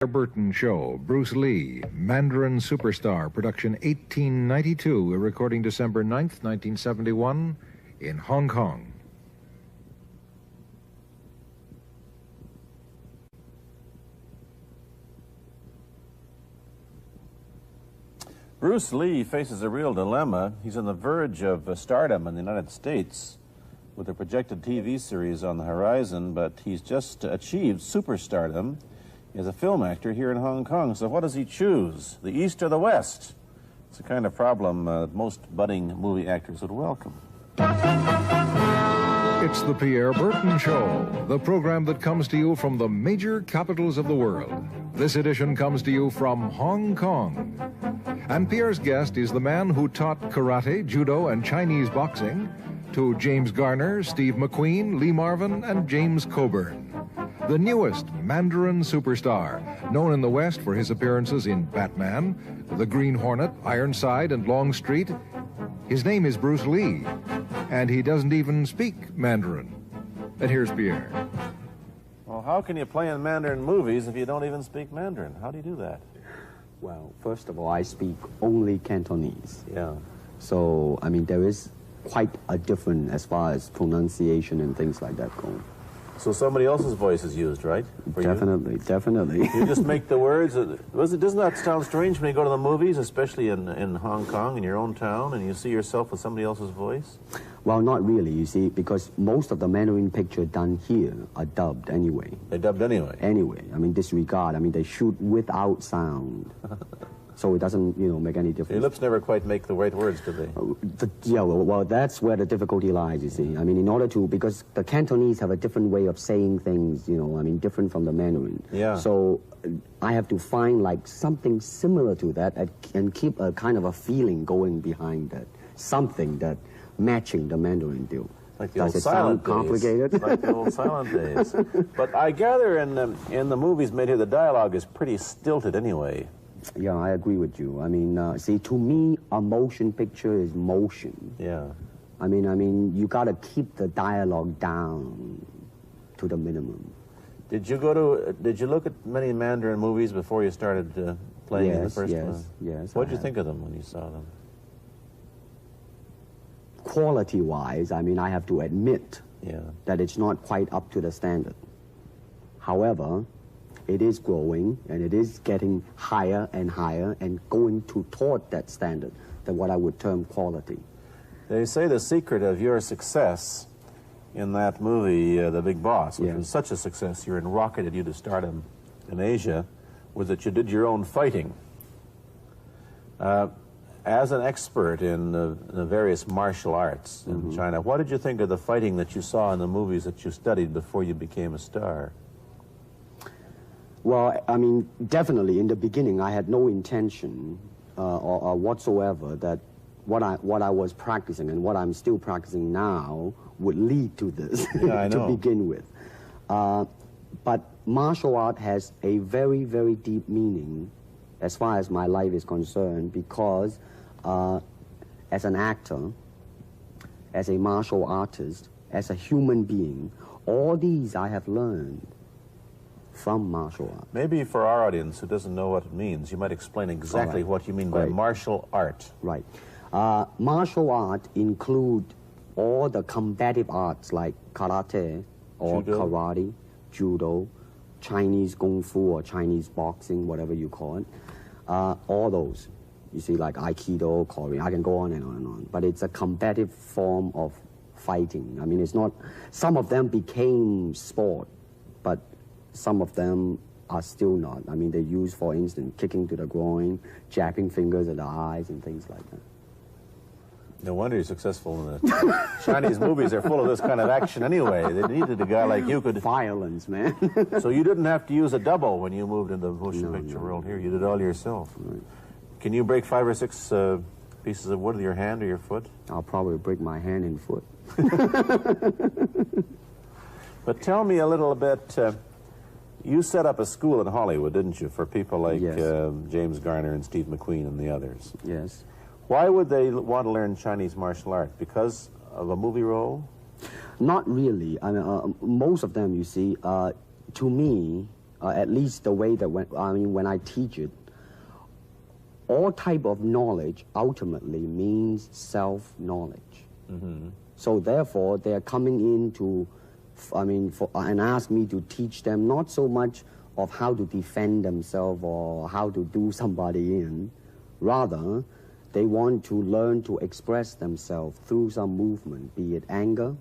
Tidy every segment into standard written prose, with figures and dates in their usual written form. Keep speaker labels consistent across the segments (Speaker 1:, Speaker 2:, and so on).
Speaker 1: Burton Show, Bruce Lee, Mandarin Superstar, production 1892, a recording December 9th, 1971, in Hong Kong.
Speaker 2: Bruce Lee faces a real dilemma. He's on the verge of stardom in the United States with a projected TV series on the horizon, but he's just achieved superstardom as a film actor here in Hong Kong. So what does he choose, the East or the West? It's the kind of problem most budding movie actors would welcome.
Speaker 1: It's the Pierre Burton Show, the program that comes to you from the major capitals of the world. This edition comes to you from Hong Kong. And Pierre's guest is the man who taught karate, judo, and Chinese boxing to James Garner, Steve McQueen, Lee Marvin, and James Coburn. The newest Mandarin superstar, known in the West for his appearances in Batman, The Green Hornet, Ironside, and Longstreet. His name is Bruce Lee, and he doesn't even speak Mandarin. And here's Pierre.
Speaker 2: Well, how can you play in Mandarin movies if you don't even speak Mandarin? How do you do that?
Speaker 3: Well, first of all, I speak only Cantonese.
Speaker 2: Yeah.
Speaker 3: So, I mean, there is quite a difference as far as pronunciation and things like that go.
Speaker 2: So somebody else's voice is used, right?
Speaker 3: Definitely, definitely.
Speaker 2: You just make the words. Doesn't that sound strange when you go to the movies, especially in Hong Kong, in your own town, and you see yourself with somebody else's voice?
Speaker 3: Well, not really, you see, because most of the Mandarin pictures done here are dubbed anyway.
Speaker 2: They're dubbed anyway?
Speaker 3: Anyway, I mean, disregard. I mean, they shoot without sound. So it doesn't, make any difference.
Speaker 2: Your lips never quite make the right words, do they?
Speaker 3: Yeah, well, that's where the difficulty lies, you see. I mean, in order to, because the Cantonese have a different way of saying things, different from the Mandarin.
Speaker 2: Yeah.
Speaker 3: So I have to find, like, something similar to that and keep a kind of a feeling going behind that. Something that matching the Mandarin deal.
Speaker 2: Like the
Speaker 3: Does
Speaker 2: old
Speaker 3: it
Speaker 2: silent
Speaker 3: sound complicated?
Speaker 2: days. Like the old silent days. But I gather in the movies made here, the dialogue is pretty stilted anyway.
Speaker 3: Yeah, I agree with you. I mean, see, to me, a motion picture is motion.
Speaker 2: Yeah.
Speaker 3: I mean, you got to keep the dialogue down to the minimum.
Speaker 2: Did you look at many Mandarin movies before you started playing in the first one?
Speaker 3: Yes.
Speaker 2: What did you think of them when you saw them?
Speaker 3: Quality-wise, I mean, I have to admit that it's not quite up to the standard. However, it is growing, and it is getting higher and higher and going toward that standard, that what I would term quality.
Speaker 2: They say the secret of your success in that movie, The Big Boss, which was such a success, you rocketed you to stardom in Asia, was that you did your own fighting. As an expert in the various martial arts in China, what did you think of the fighting that you saw in the movies that you studied before you became a star?
Speaker 3: Well, I mean, definitely in the beginning, I had no intention or whatsoever that what I was practicing and what I'm still practicing now would lead to this to begin with. But martial art has a very, very deep meaning as far as my life is concerned, because as an actor, as a martial artist, as a human being, all these I have learned from martial art.
Speaker 2: Maybe for our audience who doesn't know what it means, you might explain exactly what you mean by martial art.
Speaker 3: Right. Martial art include all the combative arts like karate or karate, judo, Chinese kung fu or Chinese boxing, whatever you call it. All those. You see, like Aikido, Korean, I can go on and on and on. But it's a combative form of fighting. I mean, it's not, some of them became sport, but some of them are still not. I mean, they use, for instance, kicking to the groin, jabbing fingers at the eyes, and things like that.
Speaker 2: No wonder you're successful in the Chinese movies. They're full of this kind of action anyway. They needed a guy like you could...
Speaker 3: Violence, man.
Speaker 2: So you didn't have to use a double when you moved into the motion picture world here. You did it all yourself.
Speaker 3: Right.
Speaker 2: Can you break 5 or 6 pieces of wood with your hand or your foot?
Speaker 3: I'll probably break my hand and foot.
Speaker 2: But tell me a little bit... you set up a school in Hollywood, didn't you, for people like James Garner and Steve McQueen and the others?
Speaker 3: Yes.
Speaker 2: Why would they want to learn Chinese martial art? Because of a movie role?
Speaker 3: Not really. I mean, most of them, you see, to me, at least the way that when I teach it, all type of knowledge ultimately means self-knowledge. So therefore, they are coming in to, and ask me to teach them not so much of how to defend themselves or how to do somebody in. Rather, they want to learn to express themselves through some movement, be it anger,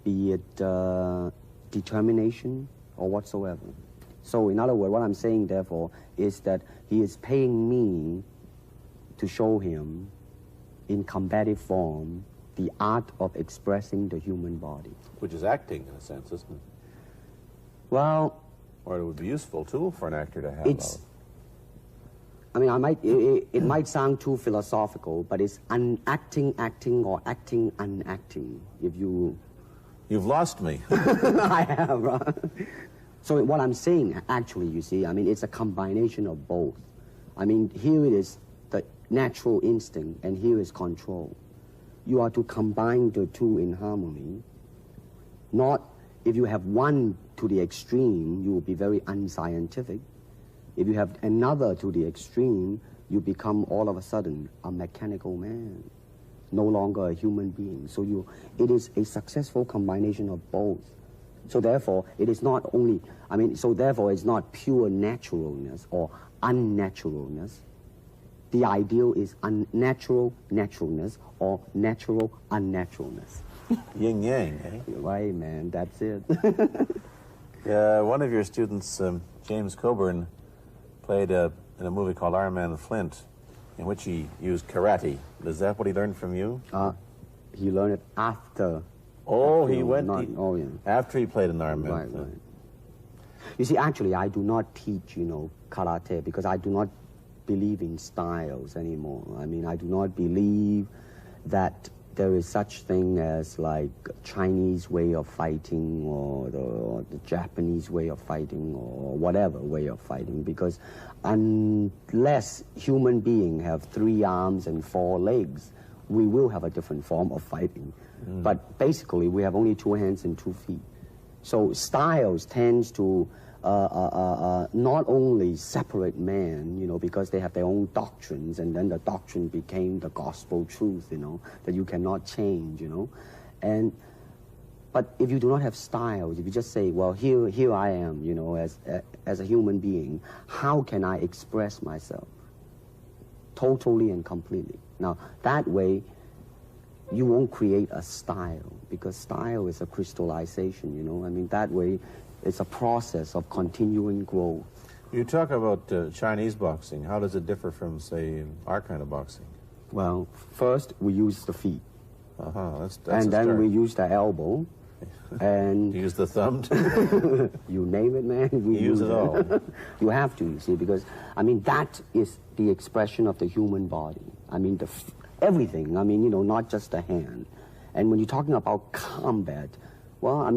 Speaker 3: be it determination, or whatsoever. So in other words, what I'm saying, therefore, is that he is paying me to show him in combative form the art of expressing the human body.
Speaker 2: Which is acting, in a sense, isn't it?
Speaker 3: Well...
Speaker 2: Or it would be a useful tool for an actor to have.
Speaker 3: It might sound too philosophical, but it's acting or acting unacting. If you...
Speaker 2: You've lost me.
Speaker 3: I have, right? So what I'm saying, actually, you see, it's a combination of both. Here it is the natural instinct, and here is control. You are to combine the two in harmony. Not, if you have one to the extreme, you will be very unscientific. If you have another to the extreme, you become all of a sudden a mechanical man, no longer a human being. So it is a successful combination of both. So therefore, it is not only, so therefore it's not pure naturalness or unnaturalness. The ideal is unnatural naturalness or natural unnaturalness.
Speaker 2: Yin yang, eh?
Speaker 3: Right, man, that's it.
Speaker 2: One of your students, James Coburn, played in a movie called Iron Man Flint, in which he used karate. Is that what he learned from you?
Speaker 3: He learned it after.
Speaker 2: Oh, he went
Speaker 3: yeah.
Speaker 2: After he played in Iron Man Flint.
Speaker 3: Right. You see, actually, I do not teach, karate, because I do not believe in styles anymore. I do not believe that there is such thing as like Chinese way of fighting or the Japanese way of fighting or whatever way of fighting, because unless human beings have 3 arms and 4 legs, we will have a different form of fighting. But basically, we have only 2 hands and 2 feet. So styles tends to not only separate man, because they have their own doctrines, and then the doctrine became the gospel truth, that you cannot change, But if you do not have styles, if you just say, well, here I am, as a human being, how can I express myself? Totally and completely. Now, that way, you won't create a style, because style is a crystallization, that way, it's a process of continuing growth.
Speaker 2: You talk about Chinese boxing. How does it differ from, say, our kind of boxing?
Speaker 3: Well, first, we use the feet.
Speaker 2: That's
Speaker 3: and then we use the elbow. And
Speaker 2: you use the thumb, too?
Speaker 3: You name it, man. We
Speaker 2: use it all.
Speaker 3: You have to, you see, because, that is the expression of the human body. Everything, not just the hand. And when you're talking about combat, well,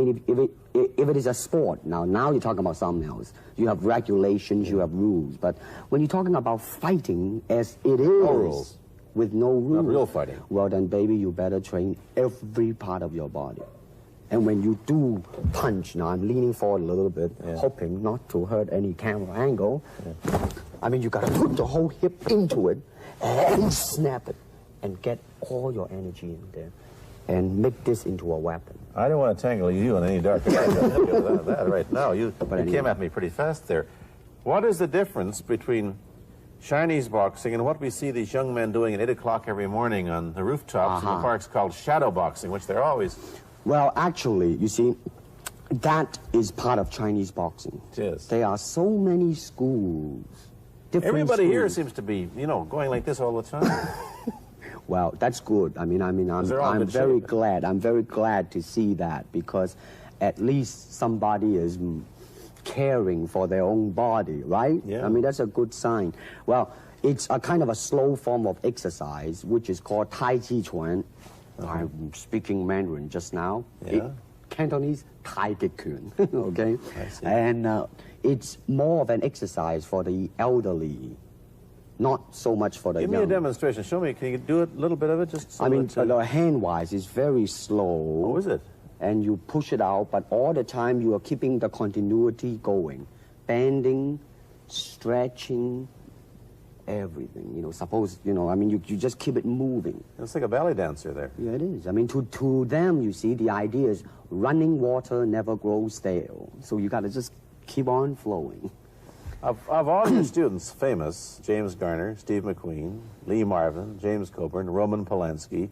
Speaker 3: if it is a sport, now you're talking about something else. You have regulations, you have rules. But when you're talking about fighting as it is,
Speaker 2: no rules.
Speaker 3: With no rules.
Speaker 2: Not real fighting.
Speaker 3: Well, then, baby, you better train every part of your body. And when you do punch, now I'm leaning forward a little bit, hoping not to hurt any camera angle. You got to put the whole hip into it and snap it and get all your energy in there and make this into a weapon.
Speaker 2: I don't want to tangle you in any dark that right now. You came at me pretty fast there. What is the difference between Chinese boxing and what we see these young men doing at 8 o'clock every morning on the rooftops in the parks called shadow boxing, which they're always...
Speaker 3: Well, actually, you see, that is part of Chinese boxing.
Speaker 2: It is.
Speaker 3: There are so many schools.
Speaker 2: Everybody here seems to be, going like this all the time.
Speaker 3: Well, that's good. I'm very glad. I'm very glad to see that, because at least somebody is caring for their own body, right?
Speaker 2: Yeah.
Speaker 3: That's a good sign. Well, it's a kind of a slow form of exercise, which is called Tai Chi Chuan. I'm speaking Mandarin just now.
Speaker 2: Yeah.
Speaker 3: Cantonese, Tai Chi Chuan, okay?
Speaker 2: I see.
Speaker 3: And it's more of an exercise for the elderly, not so much for the young.
Speaker 2: Give me a demonstration. Show me. Can you do a little bit of it? Just so
Speaker 3: hand-wise, it's very slow.
Speaker 2: Oh, is it?
Speaker 3: and you push it out, but all the time you are keeping the continuity going, bending, stretching, everything. You know, suppose, you know, I mean, you just keep it moving.
Speaker 2: It's like a ballet dancer there.
Speaker 3: Yeah, it is. I mean, to them, you see, the idea is running water never grows stale. So you got to just keep on flowing.
Speaker 2: Of all your students, famous, James Garner, Steve McQueen, Lee Marvin, James Coburn, Roman Polanski,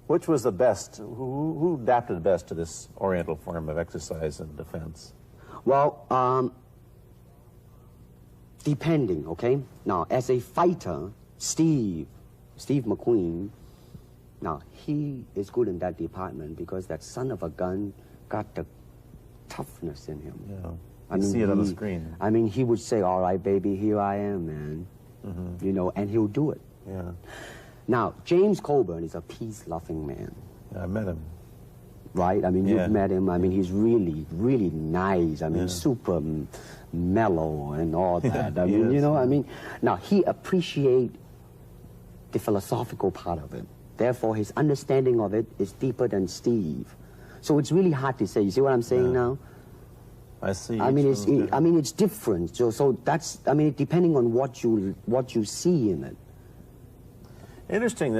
Speaker 2: which was the best, who adapted best to this Oriental form of exercise and defense?
Speaker 3: Well, depending, okay? Now, as a fighter, Steve McQueen, now, he is good in that department because that son of a gun got the toughness in him.
Speaker 2: Yeah. I mean, see it on the screen.
Speaker 3: I mean, he would say, all right, baby, here I am, man. You know, and he'll do it.
Speaker 2: Yeah.
Speaker 3: Now, James Coburn is a peace-loving man.
Speaker 2: Yeah, I met him.
Speaker 3: Right? I mean,
Speaker 2: Yeah.
Speaker 3: you've met him. I mean, he's really, really nice. I mean, super mellow and all that. I mean, you know, I mean, now, he appreciates the philosophical part of it. Therefore, his understanding of it is deeper than Steve. So it's really hard to say. You see what I'm saying now?
Speaker 2: I see.
Speaker 3: I mean, it's different. So that's, I mean, depending on what you see in it.
Speaker 2: Interesting.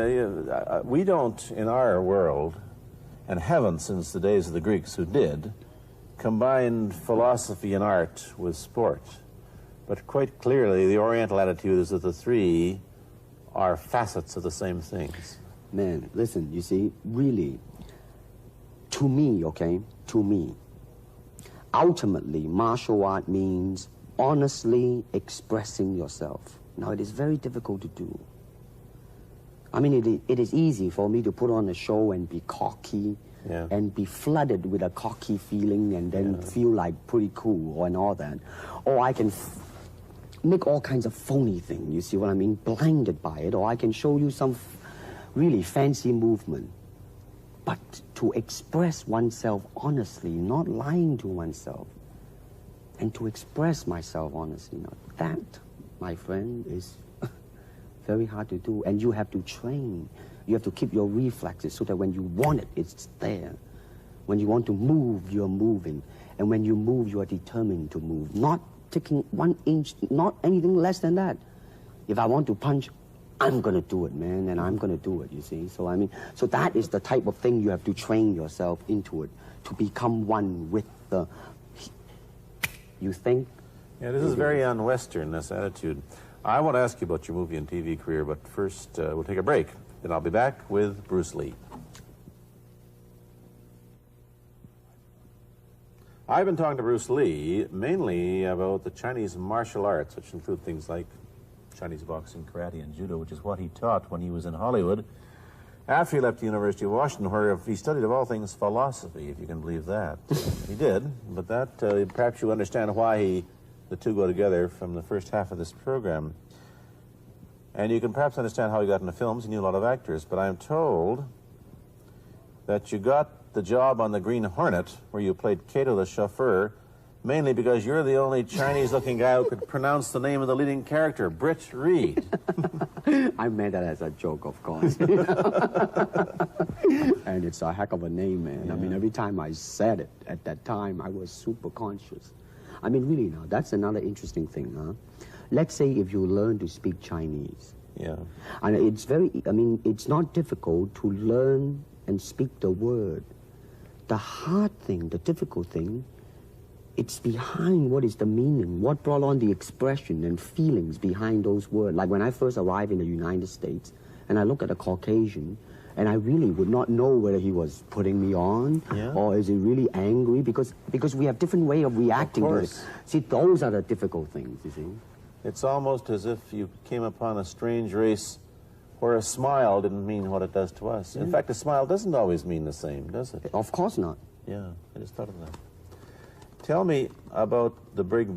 Speaker 2: We don't, in our world, and haven't since the days of the Greeks who did, combine philosophy and art with sport. But quite clearly, the Oriental attitude is that the three are facets of the same things.
Speaker 3: Man, listen, you see, really, to me, okay, to me, ultimately, martial art means honestly expressing yourself. Now, it is very difficult to do. I mean, it is easy for me to put on a show and be cocky and be flooded with a cocky feeling and then feel like pretty cool and all that. Or I can make all kinds of phony things, you see what I mean, blinded by it. Or I can show you some really fancy movement. But to express oneself honestly, not lying to oneself, and to express myself honestly, now that, my friend, is very hard to do. And you have to train. You have to keep your reflexes so that when you want it, it's there. When you want to move, you're moving. And when you move, you are determined to move. Not taking 1 inch, not anything less than that. If I want to punch, I'm going to do it, man, and I'm going to do it, you see. So, I mean, so that is the type of thing you have to train yourself into it, to become one with the, you think?
Speaker 2: Yeah, this is very un-Western, this attitude. I want to ask you about your movie and TV career, but first we'll take a break. Then I'll be back with Bruce Lee. I've been talking to Bruce Lee mainly about the Chinese martial arts, which include things like Chinese boxing, karate, and judo, which is what he taught when he was in Hollywood. After he left the University of Washington, where he studied, of all things, philosophy, if you can believe that. He did, but that, perhaps you understand why the two go together from the first half of this program. And you can perhaps understand how he got into films. He knew a lot of actors, but I'm told that you got the job on the Green Hornet, where you played Cato the chauffeur, mainly because you're the only Chinese-looking guy who could pronounce the name of the leading character, Britt Reed.
Speaker 3: I meant that as a joke, of course. And it's a heck of a name, man. Yeah. I mean, every time I said it at that time, I was super conscious. I mean, really now, that's another interesting thing, huh? Let's say if you learn to speak Chinese.
Speaker 2: Yeah.
Speaker 3: And it's very, I mean, it's not difficult to learn and speak the word. The hard thing, the difficult thing, it's behind what is the meaning, what brought on the expression and feelings behind those words. Like when I first arrived in the United States, and I look at a Caucasian, and I really would not know whether he was putting me on or is he really angry, because we have different way of reacting to it. See, those are the difficult things, you see.
Speaker 2: It's almost as if you came upon a strange race where a smile didn't mean what it does to us. In fact, a smile doesn't always mean the same, does it?
Speaker 3: Of course not.
Speaker 2: Yeah, I just thought of that. Tell me about the big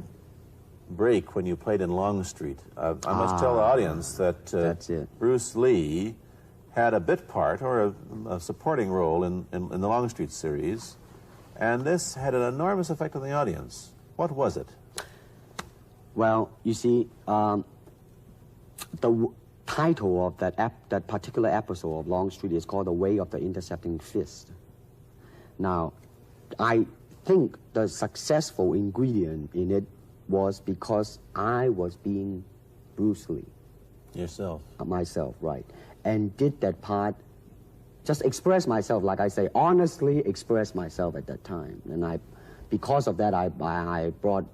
Speaker 2: break when you played in Longstreet. I must tell the audience that Bruce Lee had a bit part or a supporting role in the Longstreet series, and this had an enormous effect on the audience. What was it?
Speaker 3: Well, you see, the title of that particular episode of Longstreet is called The Way of the Intercepting Fist. Now, I think the successful ingredient in it was because I was being Bruce Lee.
Speaker 2: Yourself.
Speaker 3: Myself, right. And did that part, just express myself, like I say, honestly express myself at that time. And because of that, I brought,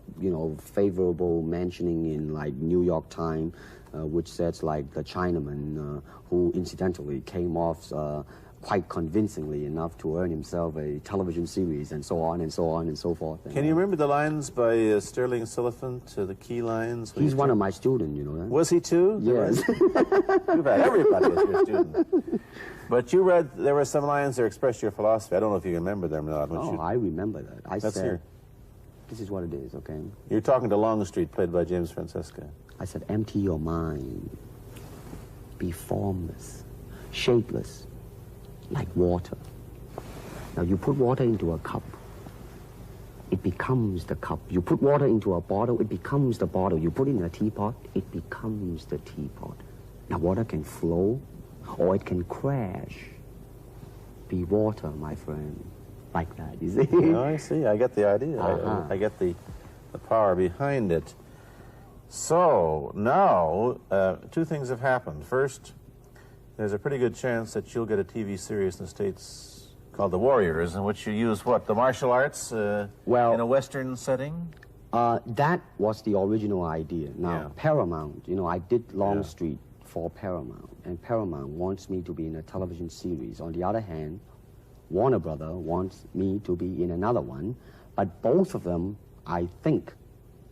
Speaker 3: favorable mentioning in, like, New York Times, which says, like, the Chinaman, who incidentally came off quite convincingly enough to earn himself a television series, and so on and so on and so forth.
Speaker 2: Can you remember the lines by Sterling Siliphant, the key lines?
Speaker 3: He's one of my students, you know that?
Speaker 2: Was he too?
Speaker 3: Yes.
Speaker 2: You've had everybody as your student. But you read, there were some lines that express your philosophy. I don't know if you remember them or not.
Speaker 3: I remember that. I
Speaker 2: Let's
Speaker 3: said,
Speaker 2: hear.
Speaker 3: this is what it is, okay?
Speaker 2: You're talking to Longstreet, played by James Francesca.
Speaker 3: I said, empty your mind. Be formless, shapeless, like water. Now, you put water into a cup, it becomes the cup. You put water into a bottle, it becomes the bottle. You put it in a teapot, it becomes the teapot. Now, water can flow, or it can crash. Be water, my friend. Like that, you see?
Speaker 2: Oh, I see. I get the idea. I get the power behind it. So, now, two things have happened. First, there's a pretty good chance that you'll get a TV series in the States called The Warriors, in which you use, what, the martial arts in a Western setting?
Speaker 3: That was the original idea. Now, Paramount, I did Longstreet for Paramount, and Paramount wants me to be in a television series. On the other hand, Warner Brother wants me to be in another one, but both of them, I think,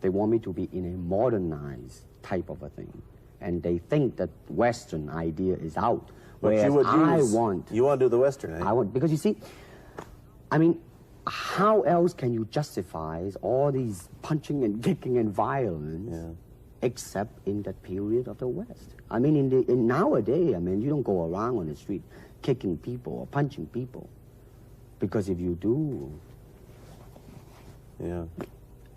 Speaker 3: they want me to be in a modernized type of a thing. And they think that Western idea is out.
Speaker 2: But
Speaker 3: whereas
Speaker 2: you want to do the Western, eh?
Speaker 3: I want, because you see, I mean, how else can you justify all these punching and kicking and violence except in that period of the West? I mean, in nowadays, I mean, you don't go around on the street kicking people or punching people. Because if you do,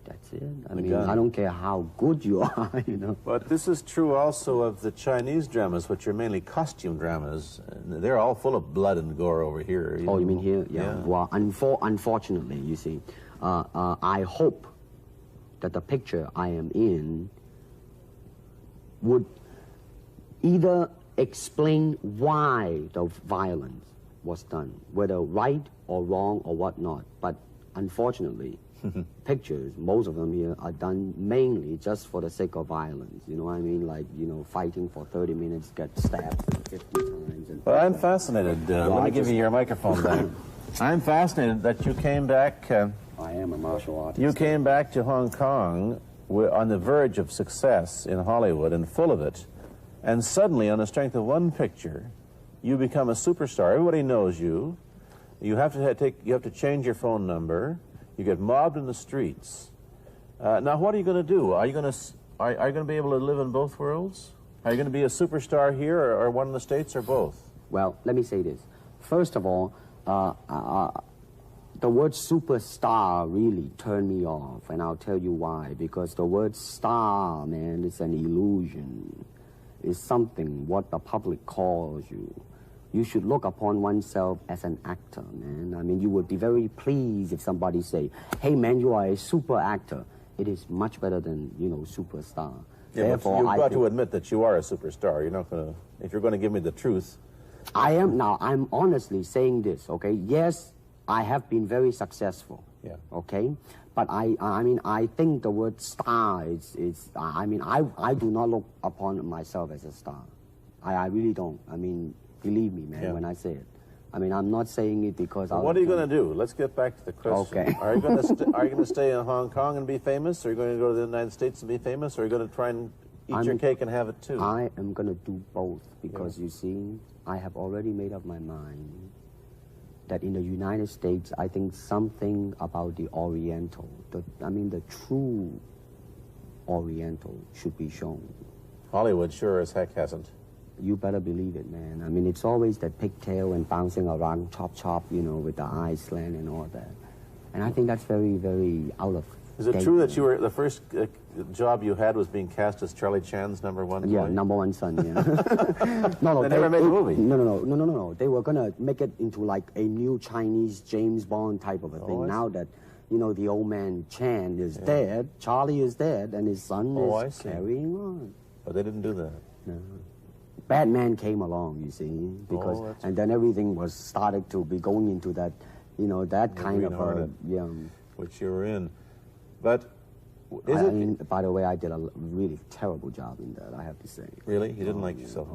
Speaker 3: that's it. I mean, I don't care how good you are,
Speaker 2: But this is true also of the Chinese dramas, which are mainly costume dramas. They're all full of blood and gore over here.
Speaker 3: You mean here? Yeah. Well, unfortunately, you see, I hope that the picture I am in would either explain why the violence was done, whether right or wrong or whatnot. But unfortunately, pictures, most of them here, are done mainly just for the sake of violence. You know what I mean? Like, fighting for 30 minutes, get stabbed 50 times.
Speaker 2: Well, I'm fascinated. Let me give you your microphone back. I'm fascinated that you came back.
Speaker 3: I am a martial artist.
Speaker 2: You came back to Hong Kong on the verge of success in Hollywood and full of it. And suddenly, on the strength of one picture, you become a superstar. Everybody knows you. You have to change your phone number. You get mobbed in the streets. Now, what are you going to do? Are you going to be able to live in both worlds? Are you going to be a superstar here, or one in the States, or both?
Speaker 3: Well, let me say this. First of all, the word superstar really turned me off, and I'll tell you why. Because the word star, man, is an illusion. It's something what the public calls you. You should look upon oneself as an actor, man. I mean, you would be very pleased if somebody say, hey, man, you are a super actor. It is much better than, superstar.
Speaker 2: Yeah, therefore, you've got to admit that you are a superstar. You're not going to, if you're going to give me the truth.
Speaker 3: I'm honestly saying this, okay? Yes, I have been very successful, okay? But I think the word star I do not look upon myself as a star. I really don't. I mean, believe me, man, when I say it. I mean, I'm not saying it because
Speaker 2: what are you going to do? Let's get back to the question.
Speaker 3: Okay.
Speaker 2: Are you going to stay in Hong Kong and be famous? Or are you going to go to the United States and be famous? Or are you going to try and eat your cake and have it too?
Speaker 3: I am going to do both because, you see, I have already made up my mind that in the United States, I think something about the Oriental, the true Oriental should be shown.
Speaker 2: Hollywood sure as heck hasn't.
Speaker 3: You better believe it, man. I mean, it's always that pigtail and bouncing around, chop, with the eyes slant and all that. And I think that's very, very out of
Speaker 2: Is it true that you were the first job you had was being cast as Charlie Chan's number one boy?
Speaker 3: Yeah, number one son, yeah. No,
Speaker 2: they never made a movie.
Speaker 3: No. They were going to make it into like a new Chinese James Bond type of a thing. Now that, you know, the old man Chan is dead, Charlie is dead, and his son is carrying on.
Speaker 2: But they didn't do that.
Speaker 3: No. Batman came along, you see, because, and then everything was started to be going into that, you know, that kind of,
Speaker 2: which you were in. But
Speaker 3: I mean, by the way, I did a really terrible job in that, I have to say.
Speaker 2: Really? You didn't like yourself?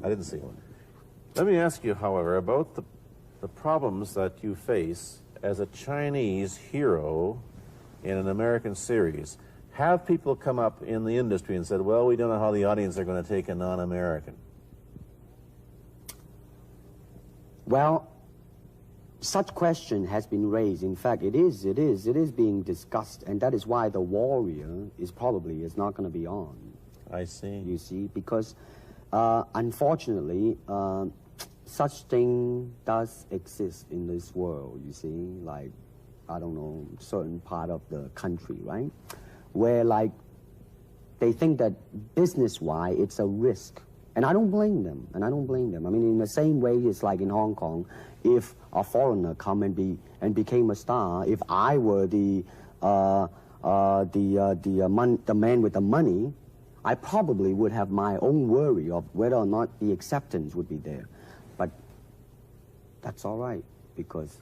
Speaker 2: I didn't see it. Let me ask you, however, about the problems that you face as a Chinese hero in an American series. Have people come up in the industry and said, well, we don't know how the audience are going to take a non-American?
Speaker 3: Well, such question has been raised. In fact, it is being discussed, and that is why The Warrior is not going to be on.
Speaker 2: I see.
Speaker 3: You see, because unfortunately, such thing does exist in this world, you see, like, I don't know, certain part of the country, right? Where, like, they think that business-wise, it's a risk. And I don't blame them, I mean, in the same way, it's like in Hong Kong, if a foreigner come and became a star, if I were the man with the money, I probably would have my own worry of whether or not the acceptance would be there. But that's all right, because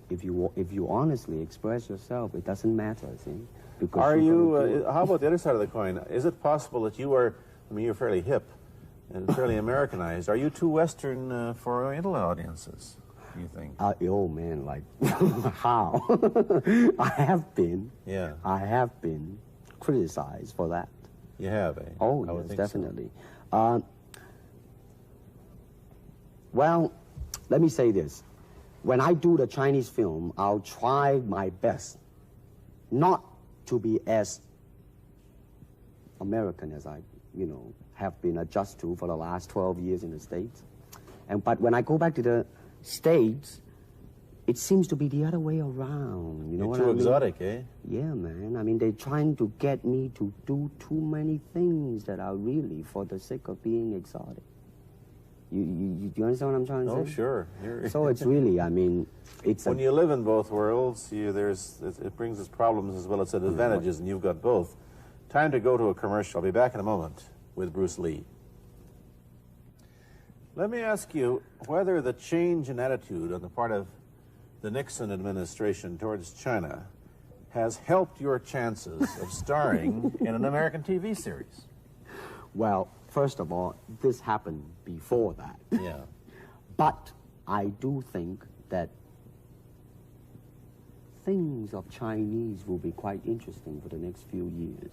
Speaker 3: if you honestly express yourself, it doesn't matter, see? Because
Speaker 2: are you, how about the other side of the coin? Is it possible that you are, I mean, you're fairly hip and fairly Americanized. Are you too Western for Oriental audiences, do you think?
Speaker 3: Oh, man, like, how? I have been criticized for that.
Speaker 2: You have, eh?
Speaker 3: Oh, yes, definitely. So. Well, let me say this. When I do the Chinese film, I'll try my best not to be as American as I, you know, have been adjusted to for the last 12 years in the States. But when I go back to the States, it seems to be the other way around. You know what I mean?
Speaker 2: Too exotic, eh?
Speaker 3: Yeah, man. I mean, they're trying to get me to do too many things that are really for the sake of being exotic. You understand what I'm trying to say?
Speaker 2: Oh, sure.
Speaker 3: So it's really, I mean, it's
Speaker 2: when you live in both worlds, it brings its problems as well as its advantages, and you've got both. Time to go to a commercial. I'll be back in a moment with Bruce Lee. Let me ask you whether the change in attitude on the part of the Nixon administration towards China has helped your chances of starring in an American TV series.
Speaker 3: Well, first of all, this happened before that.
Speaker 2: Yeah.
Speaker 3: But I do think that things of Chinese will be quite interesting for the next few years.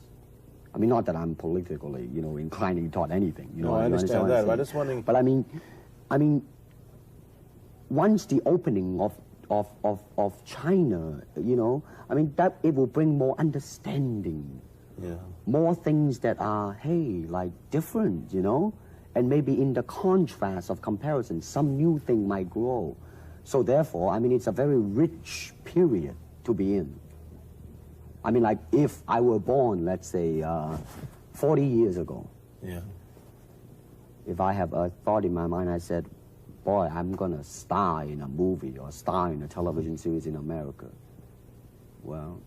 Speaker 3: I mean, not that I'm politically, you know, inclining toward anything. You know,
Speaker 2: I understand that. I'm just wondering.
Speaker 3: But I mean, once the opening of China, you know, I mean, that it will bring more understanding.
Speaker 2: Yeah.
Speaker 3: More things that are, hey, like different, you know? And maybe in the contrast of comparison, some new thing might grow. So therefore, I mean, it's a very rich period to be in. I mean, like, if I were born, let's say, 40 years ago.
Speaker 2: Yeah.
Speaker 3: If I have a thought in my mind, I said, boy, I'm going to star in a movie or star in a television series in America. Well,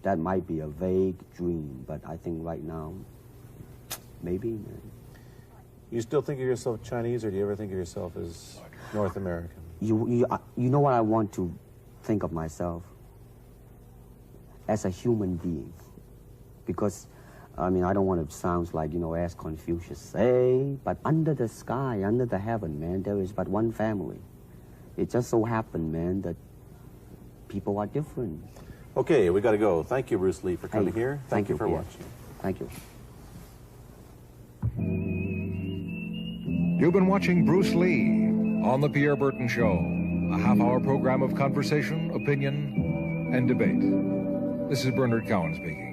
Speaker 3: that might be a vague dream, but I think right now, maybe, man.
Speaker 2: You still think of yourself Chinese, or do you ever think of yourself as North American?
Speaker 3: You know what I want to think of myself? As a human being. Because, I mean, I don't want to sound like, you know, as Confucius say, but under the sky, under the heaven, man, there is but one family. It just so happened, man, that people are different.
Speaker 2: Okay, we got to go. Thank you, Bruce Lee, for coming here. Thank you for watching.
Speaker 3: Thank you.
Speaker 1: You've been watching Bruce Lee on The Pierre Burton Show, a half-hour program of conversation, opinion, and debate. This is Bernard Cowan speaking.